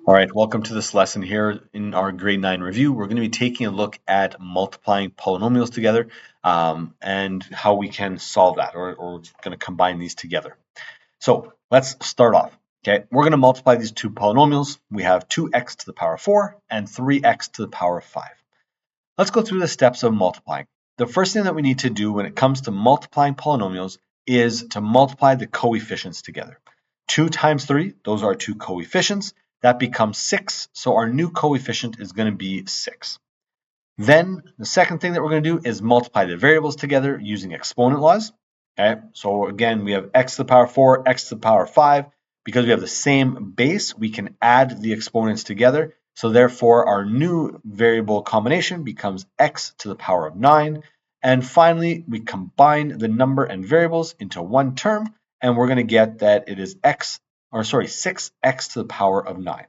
All right, welcome to this lesson here in our grade 9 review. We're going to be taking a look at multiplying polynomials together and how we can solve that, or we're going to combine these together. So let's start off. Okay, we're going to multiply these two polynomials. We have 2x to the power of 4 and 3x to the power of 5. Let's go through the steps of multiplying. The first thing that we need to do when it comes to multiplying polynomials is to multiply the coefficients together. 2 times 3, those are two coefficients. That becomes 6, so our new coefficient is going to be 6. Then the second thing that we're going to do is multiply the variables together using exponent laws. Okay, so again, we have x to the power 4, x to the power 5. Because we have the same base, we can add the exponents together. So therefore, our new variable combination becomes x to the power of 9. And finally, we combine the number and variables into one term, and we're going to get that it is 6x to the power of 9.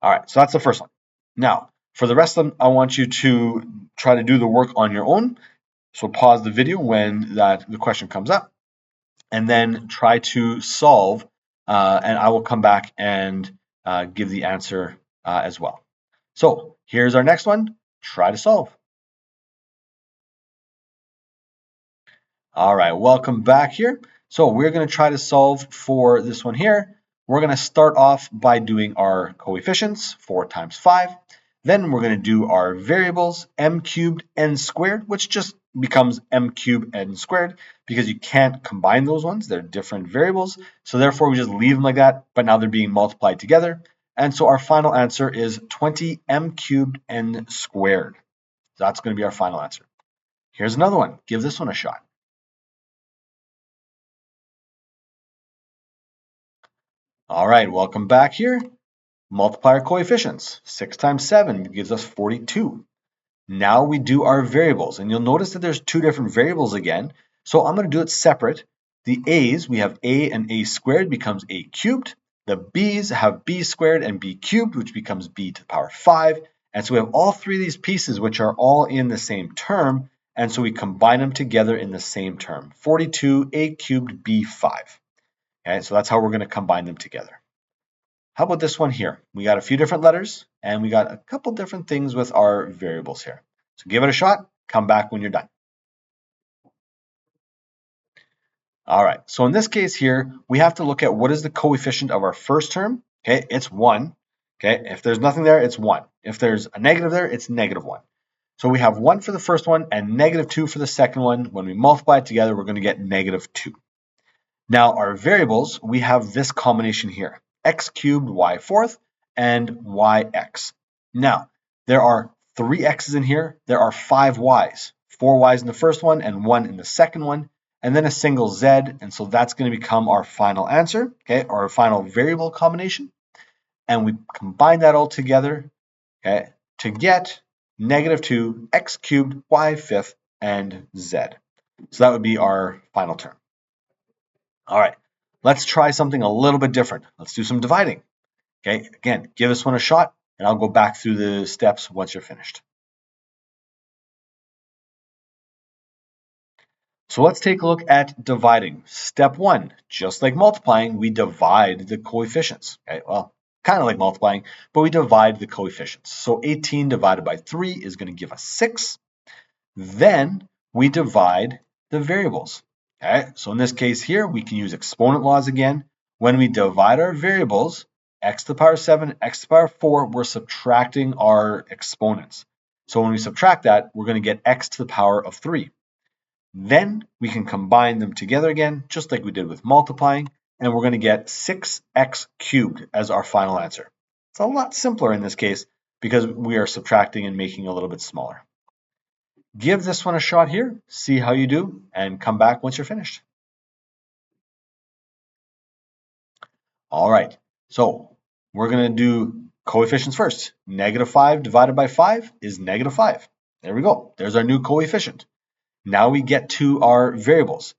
All right, so that's the first one. Now, for the rest of them, I want you to try to do the work on your own. So pause the video when the question comes up, and then try to solve, and I will come back and give the answer as well. So here's our next one. Try to solve. All right, welcome back here. So we're going to try to solve for this one here. We're going to start off by doing our coefficients, 4 times 5. Then we're going to do our variables, m cubed n squared, which just becomes m cubed n squared because you can't combine those ones. They're different variables. So therefore, we just leave them like that, but now they're being multiplied together. And so our final answer is 20 m cubed n squared. So that's going to be our final answer. Here's another one. Give this one a shot. All right, welcome back here. Multiply our coefficients. 6 times 7 gives us 42. Now we do our variables, and you'll notice that there's two different variables again. So I'm going to do it separate. The a's, we have a and a squared becomes a cubed. The b's have b squared and b cubed, which becomes b to the power 5. And so we have all three of these pieces, which are all in the same term. And so we combine them together in the same term. 42 a cubed b 5. Okay, so that's how we're going to combine them together. How about this one here? We got a few different letters, and we got a couple different things with our variables here. So give it a shot. Come back when you're done. All right, so in this case here, we have to look at what is the coefficient of our first term. Okay, it's 1. Okay, if there's nothing there, it's 1. If there's a negative there, it's negative 1. So we have 1 for the first one and negative 2 for the second one. When we multiply it together, we're going to get negative 2. Now our variables, we have this combination here, x cubed y fourth and yx. Now, there are 3 x's in here, there are 5 y's, 4 y's in the first one and 1 in the second one, and then a single z, and so that's going to become our final answer, okay, or our final variable combination. And we combine that all together, okay, to get negative 2 x cubed y fifth and z. So that would be our final term. All right, let's try something a little bit different. Let's do some dividing. Okay, again, give this one a shot, and I'll go back through the steps once you're finished. So let's take a look at dividing. Step 1, just like multiplying, we divide the coefficients. Okay, well, kind of like multiplying, but we divide the coefficients. So 18 divided by 3 is going to give us 6. Then we divide the variables. Okay, so in this case here, we can use exponent laws again. When we divide our variables, x to the power 7, x to the power 4, we're subtracting our exponents. So when we subtract that, we're going to get x to the power of 3. Then we can combine them together again, just like we did with multiplying, and we're going to get 6x cubed as our final answer. It's a lot simpler in this case because we are subtracting and making a little bit smaller. Give this one a shot here, see how you do, and come back once you're finished. All right, so we're going to do coefficients first. Negative 5 divided by 5 is negative 5. There we go. There's our new coefficient. Now we get to our variables.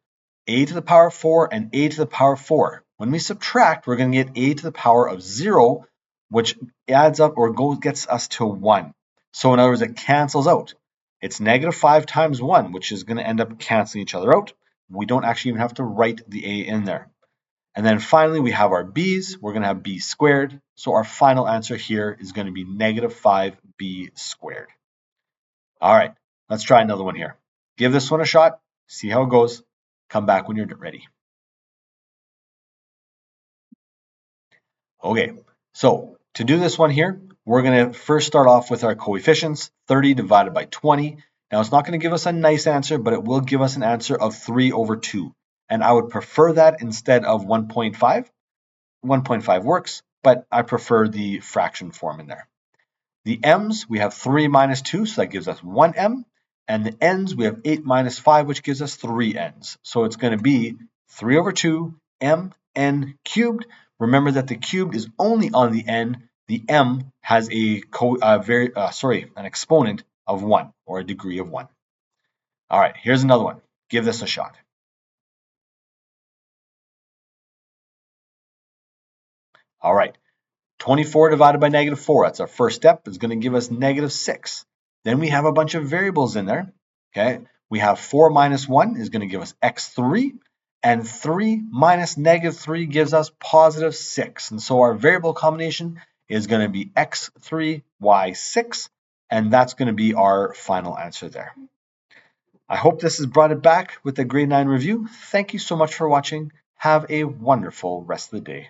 A to the power 4 and a to the power 4. When we subtract, we're going to get a to the power of 0, which adds up or gets us to 1. So in other words, it cancels out. It's negative 5 times 1, which is going to end up canceling each other out. We don't actually even have to write the a in there. And then finally, we have our b's. We're going to have b squared. So our final answer here is going to be negative 5b squared. All right, let's try another one here. Give this one a shot, see how it goes. Come back when you're ready. Okay, so to do this one here, we're going to first start off with our coefficients, 30 divided by 20. Now, it's not going to give us a nice answer, but it will give us an answer of 3 over 2. And I would prefer that instead of 1.5. 1.5 works, but I prefer the fraction form in there. The m's, we have 3 minus 2, so that gives us 1m. And the n's, we have 8 minus 5, which gives us 3 n's. So it's going to be 3 over 2 m n cubed. Remember that the cubed is only on the n. The m has an exponent of 1, or a degree of 1. All right, here's another one. Give this a shot. All right, 24 divided by negative 4, that's our first step, is going to give us negative 6. Then we have a bunch of variables in there. Okay, we have 4 minus 1 is going to give us x3, and 3 minus negative 3 gives us positive 6. And so our variable combination is going to be x3, y6, and that's going to be our final answer there. I hope this has brought it back with the grade 9 review. Thank you so much for watching. Have a wonderful rest of the day.